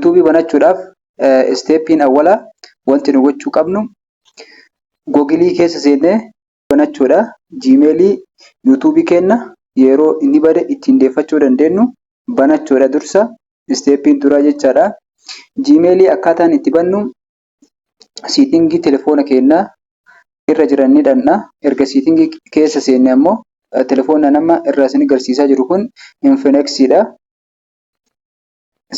YouTube banachuudhaaf steppiin awwala wanti nu gochuu qabnu Google keessa seennee banachuudha. Gmail YouTube kenna yeroo inni bade ittiin deeffachuu dandeenyu banachuudha dursa steppiin duraa jechaadha. Gmail akkaataan itti bannu settingii telefoona keenyaa irra jiran ni dhanna. Erga settingii keessa seenne ammoo telefoona nama irraa isin agarsiisaa jiru kun Infinix-dha.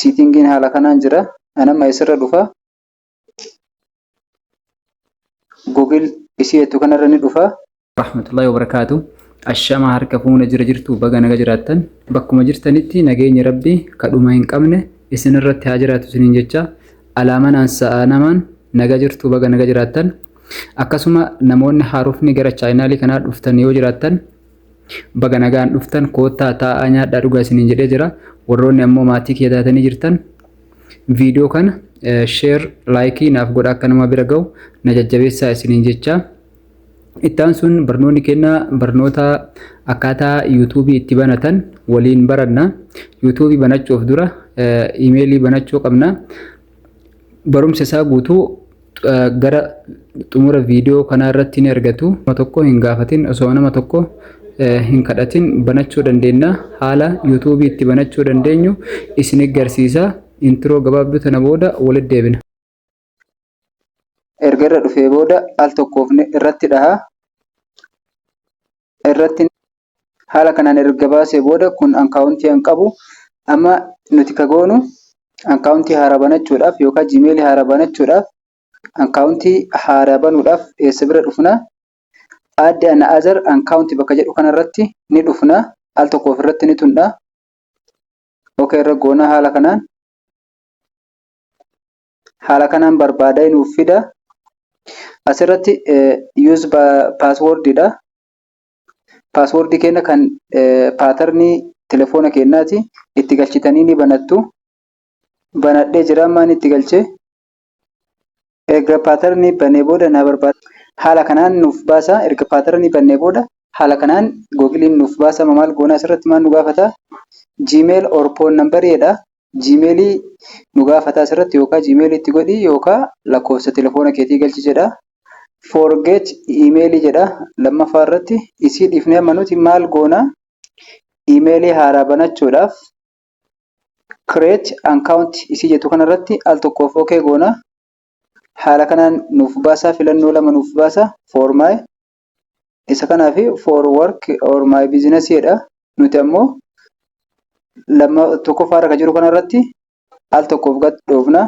Settingiin haala kanaan jira. Anama isirra dhufa. Google isiitu kanarra ni dhufa. Rahmatullahi wa barakatuh. Ashama harka fuuna jirtu baga naga jiraattan bakkuma jirtanitti nageenya rabbii kadhuma hin qabne isin irratti haa jiraatu isiniin jecha alaamaan ansa'a namaan naga jirtu baga naga jiraattan akkasuma namoonni haarufni gara chaayinaalii kanaa dhuftan yoo jiraattan baga nagaan dhuftan koottaa taa'aa nyaadhaa dhugaa isiniin jedhee jira. Warroonni ammoo maatii kee taatanii jirtan viidiyoo kana share like naaf godha akka nama bira ga'u na jajjabeessaa isiniin jecha. Ittaan sun barnoonni kenna barnoota akkaataa YouTube itti banatan waliin baranna. YouTube banachuuf dura emailii banachuu qabna. Barumsa isaa guutuu gara xumura viidiyoo kana irratti ni argatu. Nama tokko hin gaafatin osoo nama tokko hin kadhatin banachuu dandeenya. Haala YouTube itti banachuu dandeenyu isin agarsiisa. Intro gabaabduu tana booda walitti deebina. Erga irra dhufee booda al tokkoof irratti dhaha. Irratti haala kanaan erga baasee booda kun akkaawuntii hin qabu. Amma nuti kagoonu akkaawuntii haaraa banachuudhaaf yookaan Gmail haaraa banachuudhaaf akkaawuntii haaraa banuudhaaf eessa bira dhufna? Add another account bakka jedhu kanarratti ni dhufna. Al tokkoof irratti ni tunda. Okay irra goona haala kanaan barbaadaa nuuf fida. Asirratti use password dha. Password keenya kan patternii telefoona keenyaati itti galchitanii ni banattu. Banadhee jira maan itti galchee. Erga patternii banee booda na barbaada. Haala kanaan nuuf baasa. Erga patternii banee booda haala kanaan Googlein nuuf baasa. Maal goona asirratti maal nu gaafata? Gmail or phone number dha. Gmail nu gaafata asirratti yookaan Gmail itti godhi yookaan lakkoofsa telefoona keetii galchi jedha. Forget email jedha. Lammaffaa irratti isii dhiifnee amanuuti maal goona? Email haaraa banachuudhaaf create account isii jettu kanarratti al tokkoof okay goona. Haala kanaan nuuf baasa. Filannoo lama nuuf baasa. For my isa kanaa fi for work or my business jedha. Nuti ammoo lama tokkoffaa irra jiru kanarratti al tokkoof gad dhoofna.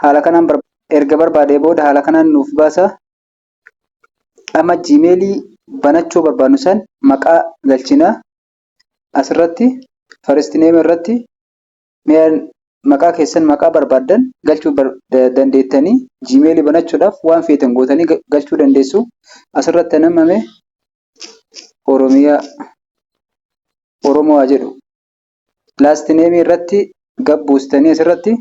Haala kanaan erga barbaadee booda haala kanaan nuuf baasa. Amma Gmail banachuu barbaadnu san maqaa galchina. Asirratti first name irratti maqaa keessan maqaa barbaaddan galchuu dandeettanii Gmail banachuudhaaf waan feetan gootanii galchuu dandeessu. Asirratti namame Oromoo haa jedhu. Last name irratti gabbuustanii asirratti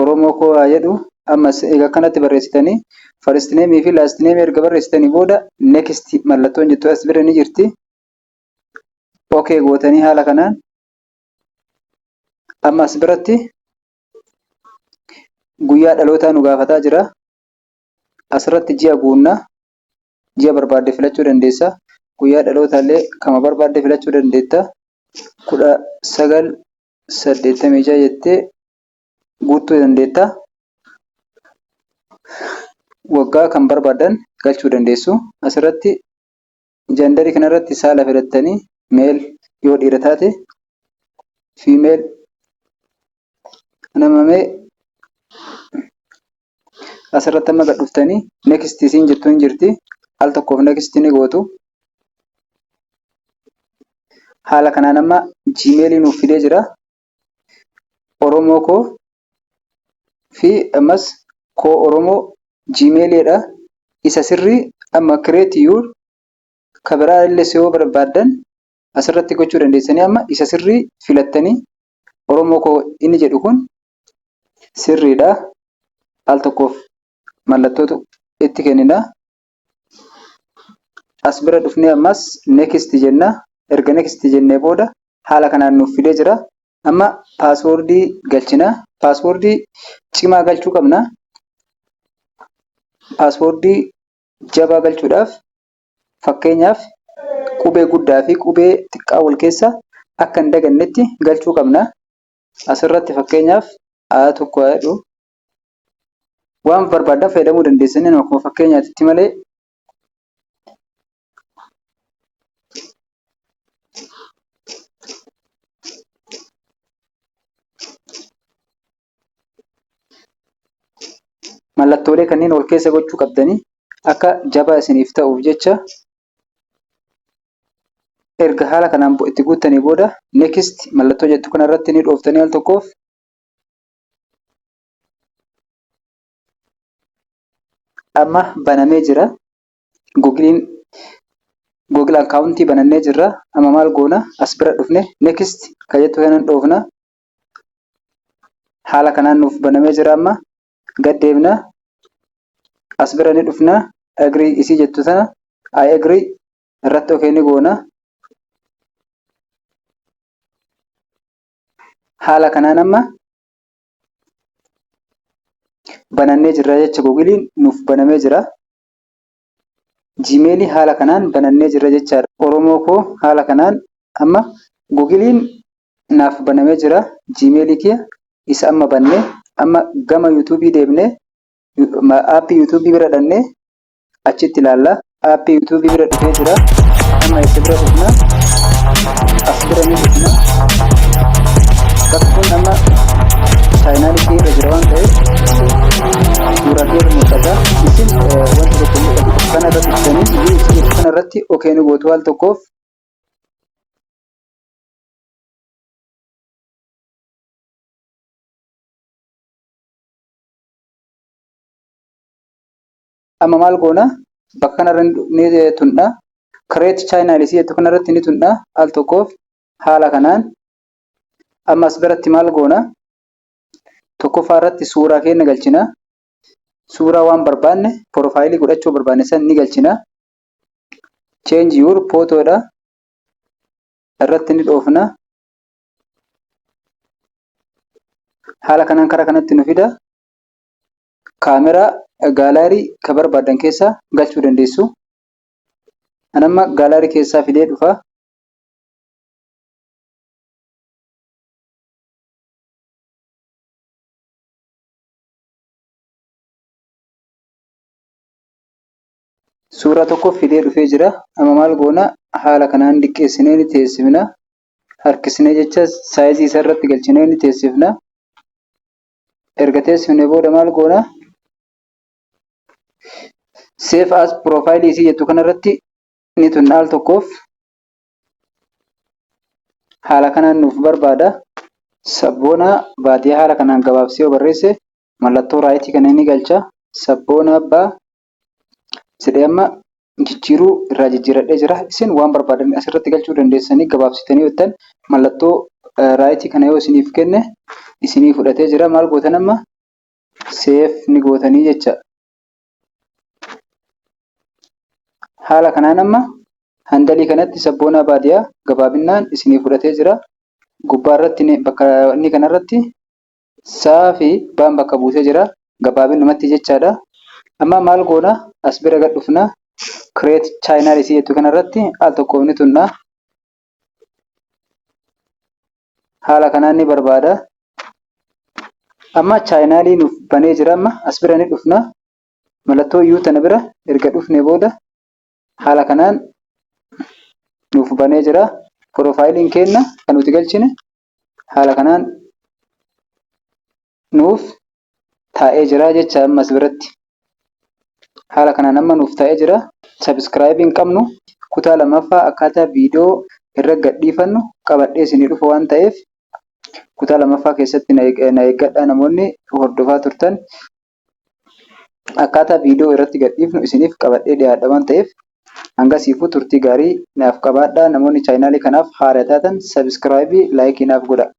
Oromoo koo haa jedhu. Ammas egaa kanatti barreessitanii first name fi last name erga barreessitanii booda next mallattoon jettu as bira ni jirti. Okay gootanii haala kanaan amma as biratti guyyaa dhalootaa nu gaafataa jira. Asirratti ji'a guunnaa. Ji'a barbaadde filachuu dandeessa. Guyyaa dhalootaa illee kama barbaadde filachuu dandeetta. 1986 jettee guutuu dandeetta. Waggaa kan barbaadan galchuu dandeessu. Asirratti jandarii kanarratti saala filattanii male yoo dhiira taate female namame asirratti amma gad dhuftanii next isiin jettuun jirti. Al tokkoof next ni gootu. Haala kanaan amma Gmail nuuf fidee jira. Oromoo koo fi ammas koo Oromoo Gmail dha. Isa sirrii amma create your kabiraa illee yoo barbaadan asirratti gochuu dandeessanii amma isa sirrii filattanii Oromoo koo inni jedhu kun sirriidha. Al tokkoof mallattootu itti kennina. as bira dhufnee ammas next jenna. Erga next jennee booda haala kanaan nuuf fidee jira. Amma paaswoordii galchina. Paaswoordii cimaa galchuu qabna. Paaswoordii jabaa galchuudhaaf fakkeenyaaf qubee guddaa fi qubee xiqqaa wal keessa akka hin dagannetti galchuu qabna. Asirratti fakkeenyaaf A1 jedhu waan barbaadan fayyadamuu dandeessanii akkuma fakkeenyaatti malee mallattoolee kanneen wal keessa gochuu qabdanii akka jabaa isiniif ta'uuf jecha erga haala kanaan itti guuttanii booda next mallattoo jettu kanarratti ni dhooftanii al tokkoof amma banamee jira. Google akkaawuntii banannee jirra. Amma maal goona as bira dhufne next ka jettu kanan dhoofna. Haala kanaan nuuf banamee jira. Amma gad deemna. As bira ni dhufna. Agree isii jettu sana I agree irratti okay ni goona. Haala kanaan amma banannee jirra jecha Googlein nuuf banamee jira. Gmail haala kanaan banannee jirra jechaadha. Oromoo koo haala kanaan amma Googlein naaf banamee jira. Gmail kiyya isa amma bannee amma gama YouTube deemnee aappii YouTube bira dhannee achitti ilaalla. Aappii YouTube bira dhufee jira. Amma isa bira dhufna. As bira ni dhufna. Bakka kun amma chaayinaalii irra jira waan ta'eef suuraa kee mul'ata. Isin wanta tokko kana irratti dhufanii isin kana irratti okay ni gootu al tokkoof. Amma maal goona bakka kanarra ni tundha. Create channel isii jettu kanarratti ni tundha al tokkoof haala kanaan. Amma as biratti maal goona tokkoffaa irratti suuraa keenya galchina. Suuraa waan barbaanne profaayilii godhachuu barbaanne san ni galchina. Change your photo dha irratti ni dhoofna. Haala kanaan karaa kanatti nu fida. Kaameraa gaalaarii ka barbaadan keessa galchuu dandeessu. Anamma gaalaarii keessaa fidee dhufa. Suuraa tokko fidee dhufee jira. Amma maal goona haala kanaan diqqeessinee ni teessifna. Harkisnee jecha saayizii isaa irratti galchinee ni teessifna. Erga teessifnee booda maal goona save as profile isii jettu kanarratti ni tunna al tokkoof. Haala kanaan nuuf barbaada. Sabboonaa baadiyyaa haala kanaan gabaabsee barreesse mallattoo raayitii kana ni galcha. Sabboonaa abbaa jedhee amma jijjiiruu irraa jijjiiradhee jira. Isin waan barbaadan asirratti galchuu dandeessanii gabaabsitanii yootaan mallattoo raayitii kana yoo isiniif kenne isinii fudhatee jira. Maal gootan amma save ni gootanii jecha. Haala kanaan amma handalii kanatti sabboonaa baadiyyaa gabaabinaan isinii fudhatee jira. Gubbaa irratti bakka inni kanarratti saa fi baan bakka buusee jira. Gabaabinumatti jechaadha. Amma maal goona as bira gad dhufna. Create channel isii jettu kanarratti al tokkoof ni tunna. Haala kanaan ni barbaada. Amma chaayinaalii nuuf banee jira. Amma as bira ni dhufna. Mallattoo iyyuu tana bira erga dhufne booda haala kanaan nuuf banee jira. Profaayiliin keenya kan nuti galchine haala kanaan nuuf taa'ee jira jecha ammas biratti. Haala kanaan amma nuuf taa'ee jira. Subscribe hin qabnu kutaa lammaffaa akkaataa viidiyoo irra gadhiifannu qabadhee isinii dhufa waan ta'eef kutaa lammaffaa keessatti na eeggadhaa namoonni hordofaa turtan. Akkaataa viidiyoo irratti gadhiifnu isiniif qabadhee dhiyaadha waan ta'eef hangasiifuu turtii gaarii naaf qabaadhaa. Namoonni chaayinaalii kanaaf haaraa taatan subscribe laayikii naaf godhaa.